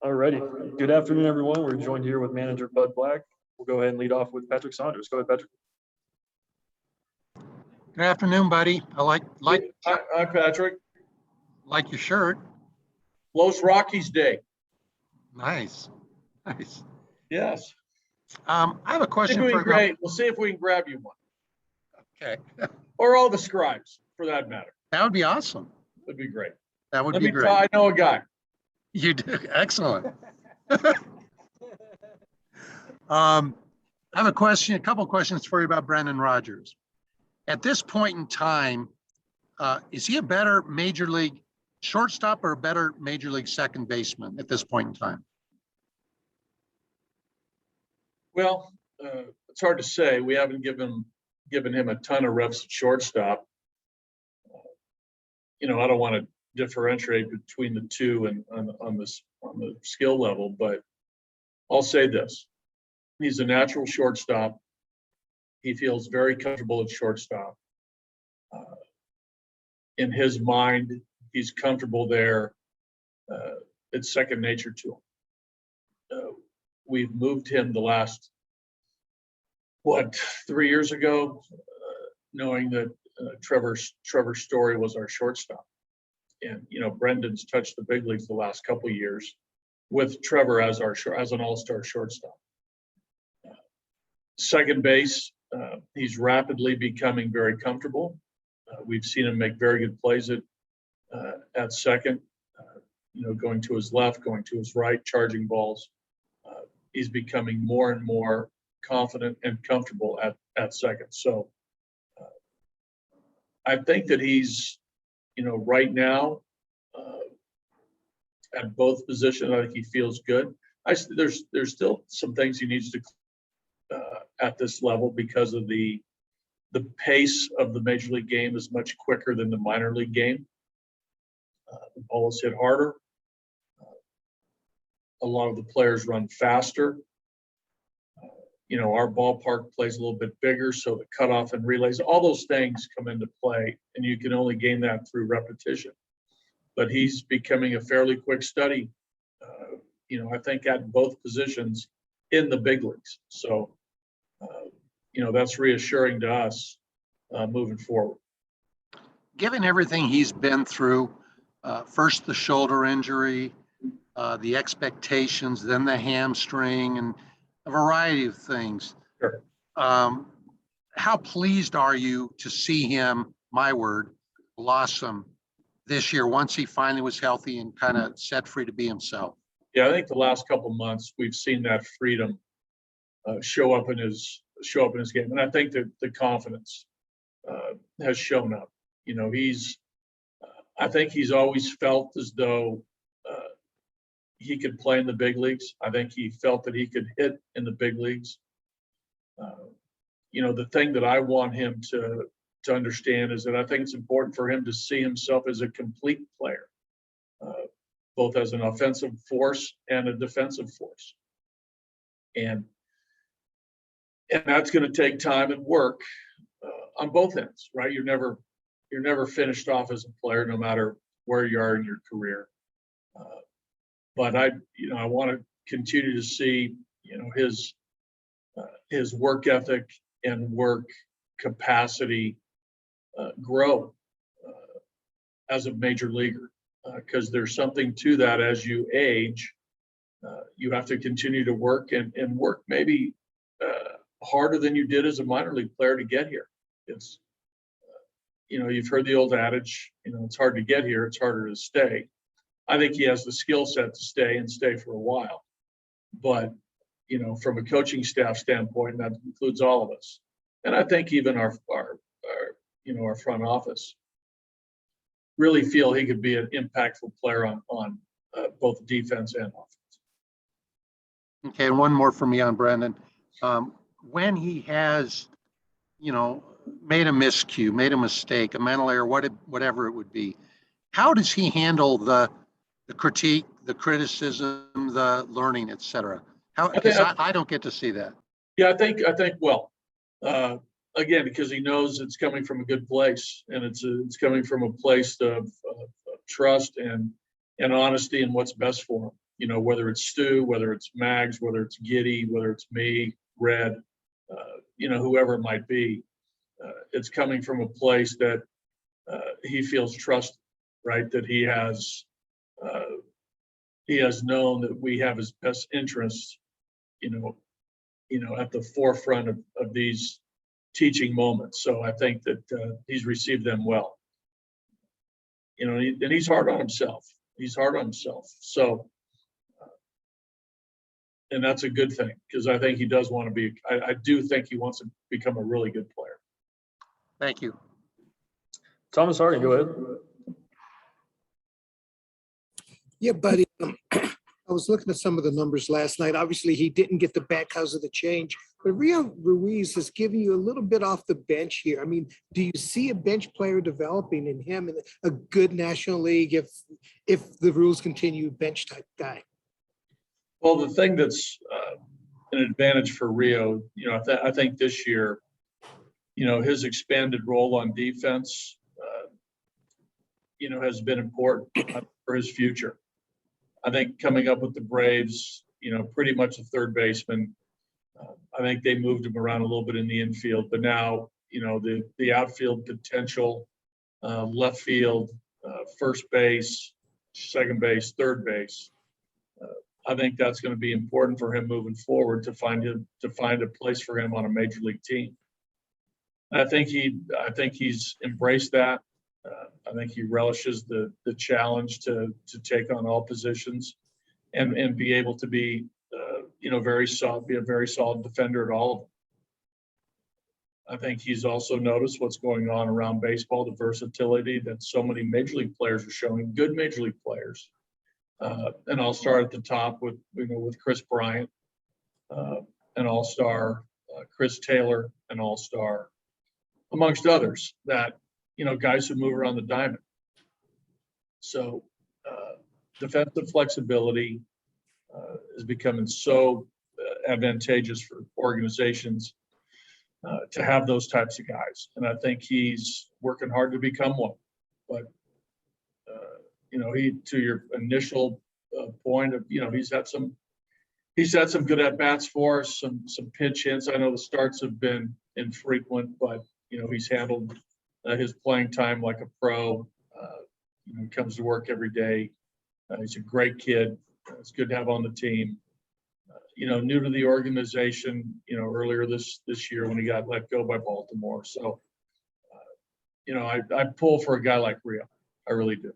Alrighty. Good afternoon, everyone. We're joined here with manager Bud Black. We'll go ahead and lead off with Patrick Saunders. Go ahead, Patrick. Good afternoon, buddy. I Hi, Patrick. like your shirt. Los Rockies Day. Nice. Yes. I have a question for you. Great. We'll see if we can grab you one. Okay. Or all the scribes, for that matter. That would be awesome. That'd be great. That would be great. I know a guy. You do. Excellent. I have a couple of questions for you about Brendan Rodgers. At this point in time, is he a better major league shortstop or a better major league second baseman at this point in time? Well, it's hard to say. We haven't given him a ton of reps at shortstop. I don't want to differentiate between the two and on the skill level, but I'll say this: he's a natural shortstop. He feels very comfortable at shortstop. In his mind, he's comfortable there. It's second nature to him. We've moved him the last 3 years ago, knowing that Trevor Story was our shortstop, and Brendan's touched the big leagues the last couple of years with Trevor as an all-star shortstop. Second base, he's rapidly becoming very comfortable. We've seen him make very good plays at second, going to his left, going to his right, charging balls. He's becoming more and more confident and comfortable at second. So I think that he's, right now at both positions, I think he feels good. There's still some things he needs to at this level because of the pace of the major league game is much quicker than the minor league game. The ball is hit harder. A lot of the players run faster. Our ballpark plays a little bit bigger, so the cutoff and relays, all those things come into play, and you can only gain that through repetition. But he's becoming a fairly quick study, I think at both positions in the big leagues. So, that's reassuring to us moving forward. Given everything he's been through, first the shoulder injury, the expectations, then the hamstring, and a variety of things. Sure. How pleased are you to see him, my word, blossom this year once he finally was healthy and kind of set free to be himself? Yeah, I think the last couple of months we've seen that freedom show up in his game, and I think that the confidence has shown up. I think he's always felt as though he could play in the big leagues. I think he felt that he could hit in the big leagues. The thing that I want him to understand is that I think it's important for him to see himself as a complete player, both as an offensive force and a defensive force. And that's going to take time and work on both ends, right? You're never finished off as a player, no matter where you are in your career. But I want to continue to see, his work ethic and work capacity grow as a major leaguer, because there's something to that. As you age, you have to continue to work and work maybe harder than you did as a minor league player to get here. It's, you've heard the old adage, it's hard to get here, it's harder to stay. I think he has the skill set to stay for a while. But, from a coaching staff standpoint, that includes all of us. And I think even our front office really feel he could be an impactful player on both defense and offense. Okay, and one more for me on Brendan. When he has, made a miscue, made a mistake, a mental error, whatever it would be, how does he handle the critique, the criticism, the learning, et cetera? Because I don't get to see that. Yeah, I think well, again, because he knows it's coming from a good place, and it's coming from a place of trust and honesty and what's best for him. whether it's Stu, whether it's Mags, whether it's Giddy, whether it's me, Red, whoever it might be, it's coming from a place that he feels trusted, right? That he has known that we have his best interests, at the forefront of these teaching moments. So I think that he's received them well. And he's hard on himself. So, and that's a good thing, because I think he does want to be, I do think he wants to become a really good player. Thank you. Thomas Harding, go ahead. Yeah, buddy. I was looking at some of the numbers last night. Obviously, he didn't get the bat because of the change, but Rio Ruiz has given you a little bit off the bench here. I mean, do you see a bench player developing in him and a good National League if the rules continue, bench type guy? Well, the thing that's an advantage for Rio, I think this year, his expanded role on defense, has been important for his future. I think coming up with the Braves, pretty much a third baseman. I think they moved him around a little bit in the infield, but now, the outfield potential, left field, first base, second base, third base. I think that's going to be important for him moving forward to find a place for him on a major league team. I think he's embraced that. I think he relishes the challenge to take on all positions and be able to be, very solid, be a very solid defender at all of them. I think he's also noticed what's going on around baseball, the versatility that so many major league players are showing, good major league players. And I'll start at the top with Chris Bryant, an all-star, Chris Taylor, an all-star, amongst others that, guys who move around the diamond. So defensive flexibility is becoming so advantageous for organizations to have those types of guys. And I think he's working hard to become one. But, to your initial point of, he's had some good at-bats for us, some pinch hits. I know the starts have been infrequent, but, he's handled his playing time like a pro. He comes to work every day. He's a great kid. It's good to have on the team. New to the organization, earlier this year when he got let go by Baltimore. So, I pull for a guy like Rio. I really do.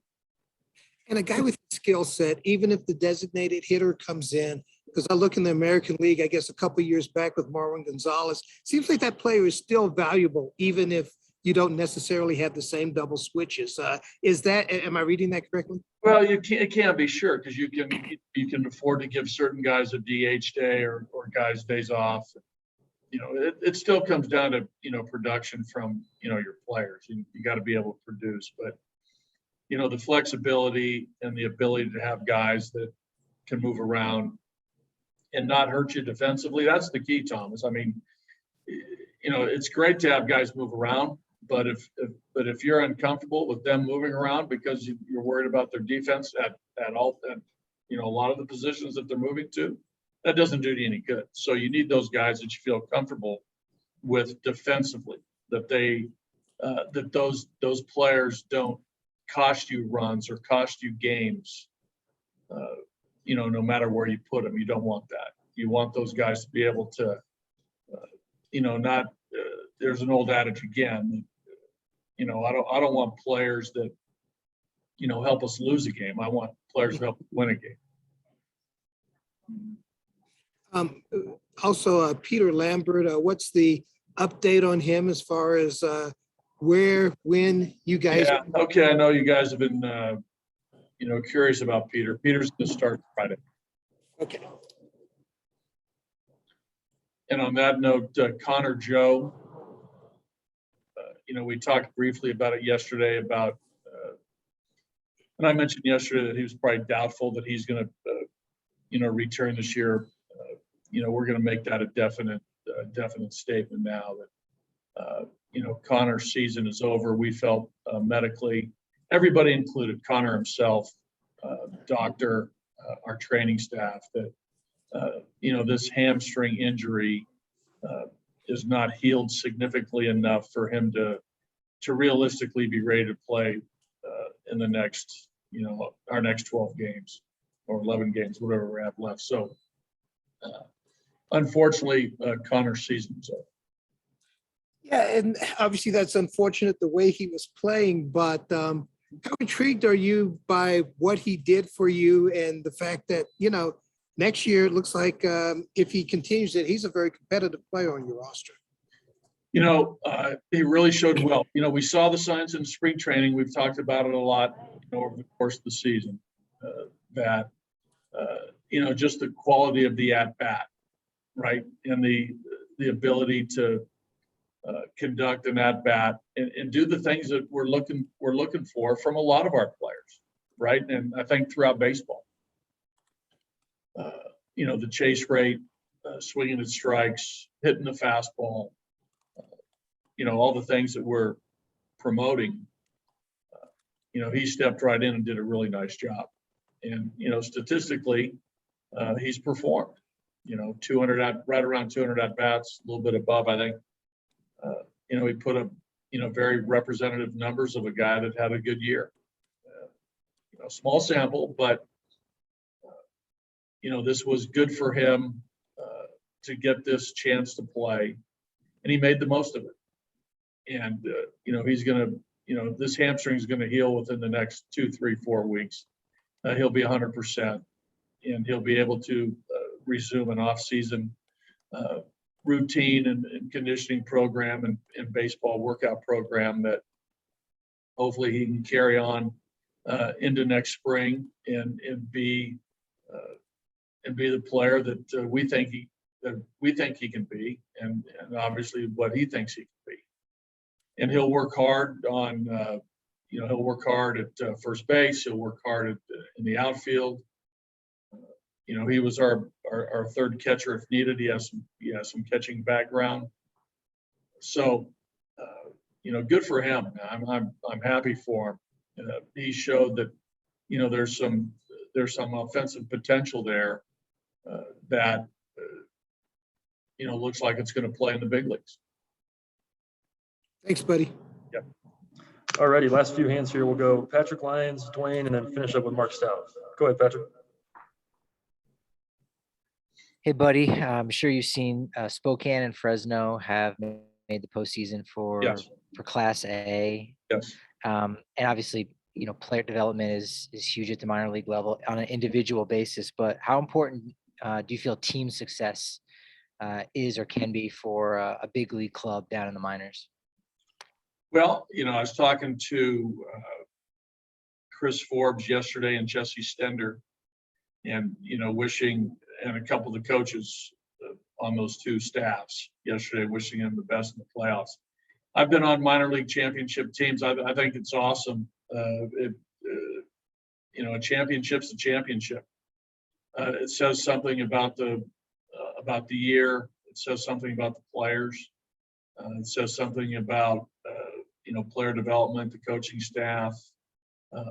And a guy with skill set, even if the designated hitter comes in, because I look in the American League, I guess a couple of years back with Marwin Gonzalez, seems like that player is still valuable, even if you don't necessarily have the same double switches. Am I reading that correctly? Well, it can't be sure, because you can afford to give certain guys a DH day or guys days off. It still comes down to, production from, your players. You got to be able to produce, but, the flexibility and the ability to have guys that can move around and not hurt you defensively. That's the key, Thomas. I mean, it's great to have guys move around, but if you're uncomfortable with them moving around because you're worried about their defense at a lot of the positions that they're moving to, that doesn't do you any good. So you need those guys that you feel comfortable with defensively, that those players don't cost you runs or cost you games. No matter where you put them, you don't want that. You want those guys to be able to, there's an old adage again. I don't want players that, help us lose a game. I want players to help win a game. Also, Peter Lambert, what's the update on him as far as when you guys? Yeah, okay. I know you guys have been, curious about Peter. Peter's going to start Friday. Okay. And on that note, Connor Joe, we talked briefly about it yesterday and I mentioned yesterday that he was probably doubtful that he's going to, return this year. We're going to make that a definite statement now that, Connor's season is over. We felt medically, everybody included, Connor himself, doctor, our training staff that, this hamstring injury is not healed significantly enough for him to realistically be ready to play in the next, our next 12 games or 11 games, whatever we have left. So unfortunately, Connor's season's over. Yeah, and obviously that's unfortunate the way he was playing, but how intrigued are you by what he did for you and the fact that, next year it looks like if he continues it, he's a very competitive player on your roster. He really showed well. We saw the signs in spring training. We've talked about it a lot over the course of the season, that, just the quality of the at-bat, right? And the ability to conduct an at-bat and do the things that we're looking for from a lot of our players, right? And I think throughout baseball, the chase rate, swinging at strikes, hitting the fastball, all the things that we're promoting, he stepped right in and did a really nice job. And, statistically, he's performed, 200 right around 200 at bats, a little bit above, I think. He put up, very representative numbers of a guy that had a good year. Small sample, but, this was good for him to get this chance to play, and he made the most of it. And, he's going to, this hamstring is going to heal within the next 2, 3, 4 weeks. He'll be 100%, and he'll be able to resume an off-season routine and conditioning program and baseball workout program that hopefully he can carry on into next spring and be the player that we think he can be, and obviously what he thinks he can be. And he'll work hard on, he'll work hard at first base. He'll work hard in the outfield. He was our third catcher if needed. He has some catching background. So, good for him. I'm happy for him. He showed that, there's some offensive potential there that, looks like it's going to play in the big leagues. Thanks, buddy. Yep. All righty, last few hands here. We'll go Patrick Lyons, Dwayne, and then finish up with Mark Stout. Go ahead, Patrick. Hey, buddy. I'm sure you've seen Spokane and Fresno have made the postseason for Yes. Class A. Yes. And obviously, player development is huge at the minor league level on an individual basis. But how important do you feel team success is or can be for a big league club down in the minors? Well, I was talking to Chris Forbes yesterday and Jesse Stender, and wishing, and a couple of the coaches on those two staffs yesterday, wishing them the best in the playoffs. I've been on minor league championship teams. I think it's awesome. A championship's a championship. It says something about the year. It says something about the players. It says something about player development, the coaching staff,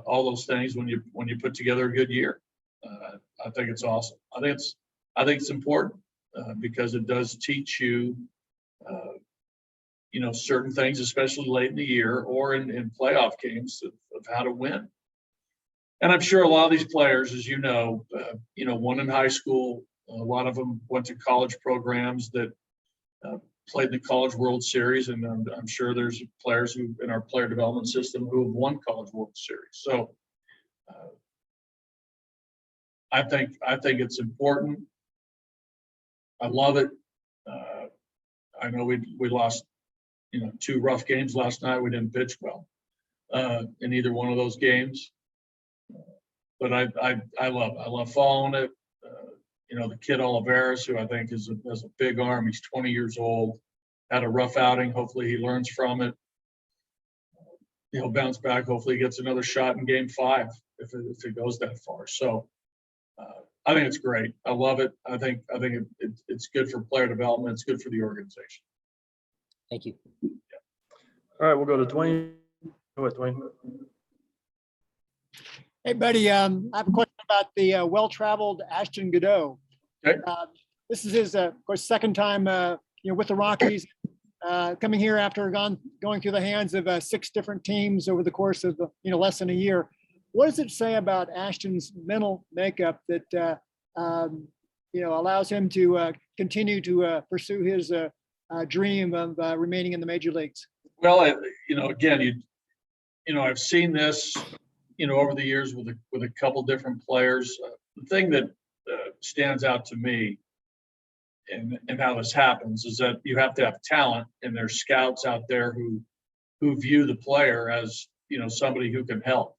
all those things when you put together a good year. I think it's awesome. I think it's important because it does teach you, certain things, especially late in the year or in playoff games of how to win. And I'm sure a lot of these players, as one in high school, a lot of them went to college programs that played in the College World Series, and I'm sure there's players who in our player development system who have won College World Series. So I think it's important. I love it. I know we lost, 2 rough games last night. We didn't pitch well in either one of those games. But I love following it. The kid Olivares, who I think has a big arm. He's 20 years old, had a rough outing. Hopefully he learns from it. He'll bounce back. Hopefully he gets another shot in game 5 if it goes that far. So I think it's great. I love it. I think it's good for player development. It's good for the organization. Thank you. All right, we'll go to Dwayne. Go ahead, Dwayne. Hey, buddy, I have a question about the well-traveled Ashton Godeau. Okay. This is his, of course, second time, with the Rockies, coming here after going through the hands of 6 different teams over the course of, less than a year. What does it say about Ashton's mental makeup that, allows him to continue to pursue his dream of remaining in the major leagues? Well, again, I've seen this, over the years with a couple different players. The thing that stands out to me and how this happens is that you have to have talent, and there's scouts out there who view the player as, somebody who can help.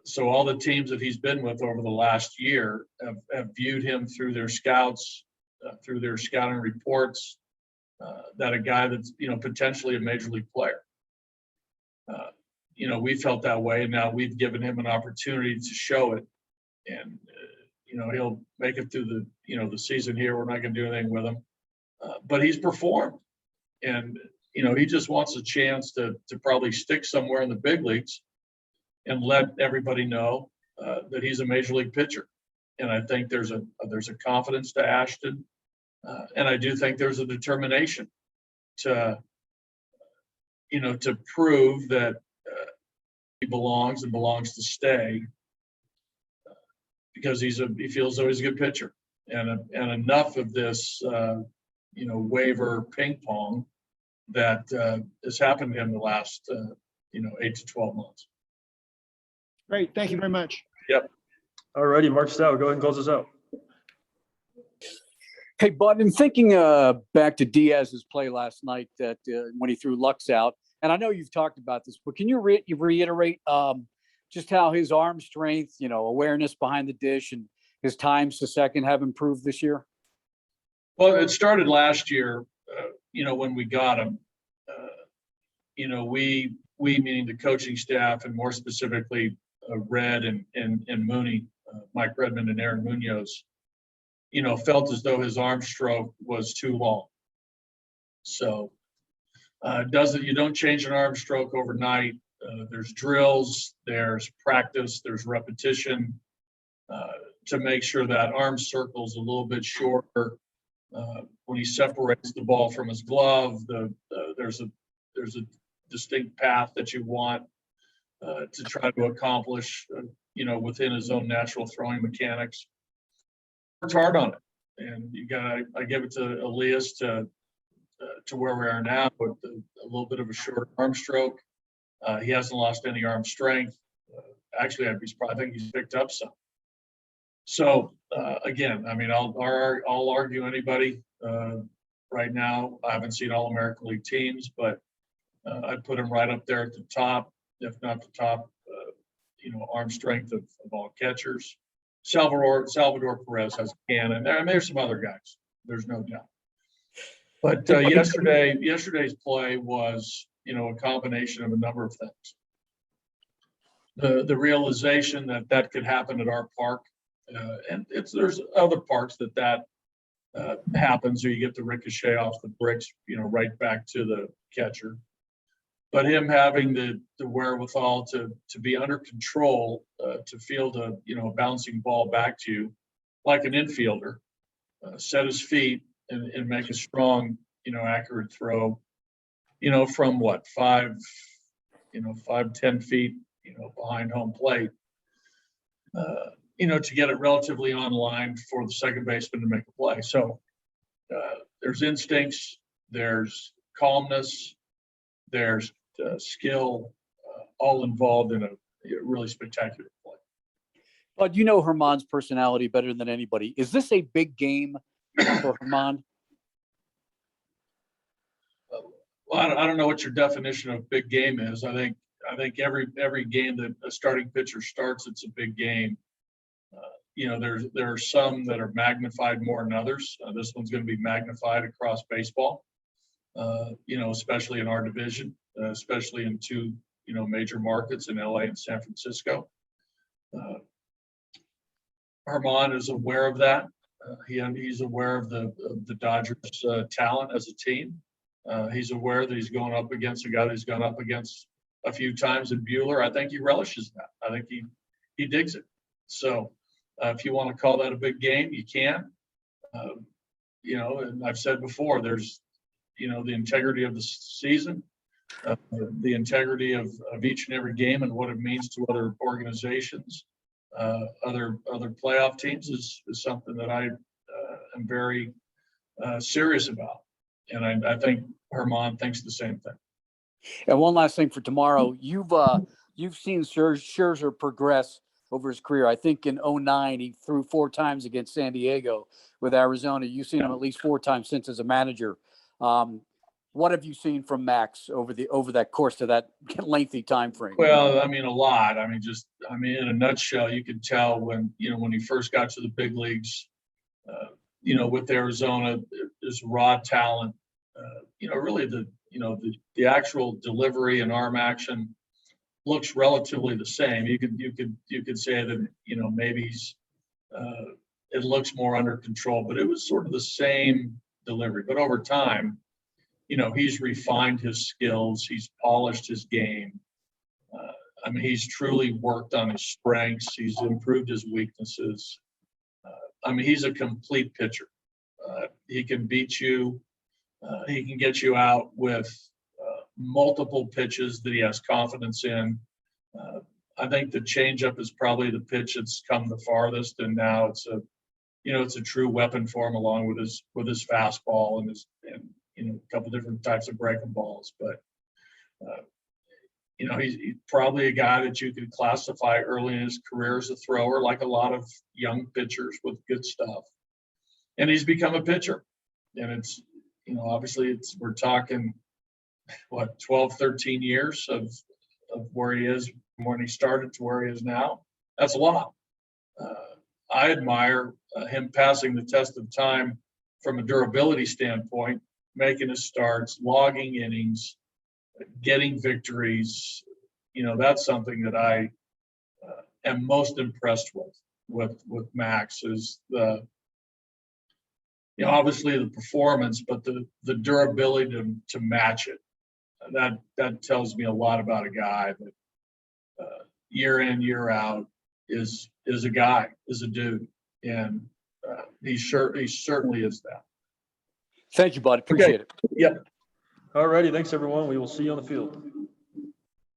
So all the teams that he's been with over the last year have viewed him through their scouts, through their scouting reports, that a guy that's, potentially a major league player. We felt that way, and now we've given him an opportunity to show it. And, he'll make it through the season here. We're not going to do anything with him. But he's performed. And, he just wants a chance to probably stick somewhere in the big leagues and let everybody know that he's a major league pitcher. And I think there's a confidence to Ashton. And I do think there's a determination to prove that he belongs to stay, because he feels though he's a good pitcher, and enough of this waiver ping pong that has happened to him the last 8 to 12 months. Great. Thank you very much. Yep. All righty, Mark Stout, go ahead and close us out. Hey, Bud, in thinking back to Diaz's play last night, that when he threw Lux out, and I know you've talked about this, but can you reiterate just how his arm strength, awareness behind the dish, and his times to second have improved this year? Well, it started last year, when we got him. We meaning the coaching staff, and more specifically Red and Mooney, Mike Redmond and Aaron Munoz, felt as though his arm stroke was too long. So you don't change an arm stroke overnight. There's drills, there's practice, there's repetition to make sure that arm circle's a little bit shorter. When he separates the ball from his glove, there's a distinct path that you want to try to accomplish, within his own natural throwing mechanics. Worked hard on it, and I give it to Elias to where we are now with a little bit of a short arm stroke. He hasn't lost any arm strength. Actually, I think he's picked up some. So again, I'll argue anybody right now. I haven't seen all American League teams, but I'd put him right up there at the top, if not the top, arm strength of all catchers. Salvador Perez has a cannon. And there's some other guys. There's no doubt. But yesterday's play was, a combination of a number of things. The realization that could happen at our park, and there's other parks that happens, or you get the ricochet off the bricks, right back to the catcher. But him having the wherewithal to be under control, to field a bouncing ball back to you like an infielder, set his feet and make a strong, accurate throw, from what, 5, 10 feet, behind home plate, to get it relatively on line for the second baseman to make a play. So there's instincts, there's calmness, there's skill, all involved in a really spectacular play. Bud, Herman's personality better than anybody. Is this a big game for Herman? Well, I don't know what your definition of big game is. I think every game that a starting pitcher starts, it's a big game. There are some that are magnified more than others. This one's going to be magnified across baseball, especially in our division, especially in 2, major markets in LA and San Francisco. Herman is aware of that. He's aware of the Dodgers' talent as a team. He's aware that he's going up against a guy that he's gone up against, a few times in Bueller. I think he relishes that. I think he digs it. So if you want to call that a big game, you can. And I've said before, there's, the integrity of the season, the integrity of each and every game and what it means to other organizations, other playoff teams is something that I am very serious about. And I think Herman thinks the same thing. And one last thing for tomorrow, you've seen Scherzer progress over his career. I think in 2009, he threw 4 times against San Diego with Arizona. You've seen him at least 4 times since as a manager. What have you seen from Max over that course of that lengthy time frame? Well, I mean, a lot. I mean, in a nutshell, you could tell when he first got to the big leagues, with Arizona, his raw talent, really the actual delivery and arm action looks relatively the same. You could say that, maybe it looks more under control, but it was sort of the same delivery. But over time, he's refined his skills. He's polished his game. He's truly worked on his strengths. He's improved his weaknesses. He's a complete pitcher. He can beat you. He can get you out with multiple pitches that he has confidence in. I think the changeup is probably the pitch that's come the farthest, and now it's a true weapon for him, along with his fastball and a couple different types of breaking balls. But he's probably a guy that you could classify early in his career as a thrower, like a lot of young pitchers with good stuff. And he's become a pitcher, and it's obviously we're talking 12, 13 years of where he is from when he started to where he is now. That's a lot. I admire him passing the test of time from a durability standpoint, making his starts, logging innings, getting victories. That's something that I am most impressed with Max is obviously the performance, but the durability to match it. That tells me a lot about a guy that year in, year out is a dude. And he certainly is that. Thank you, bud. Appreciate it. Yep. All righty. Thanks, everyone. We will see you on the field.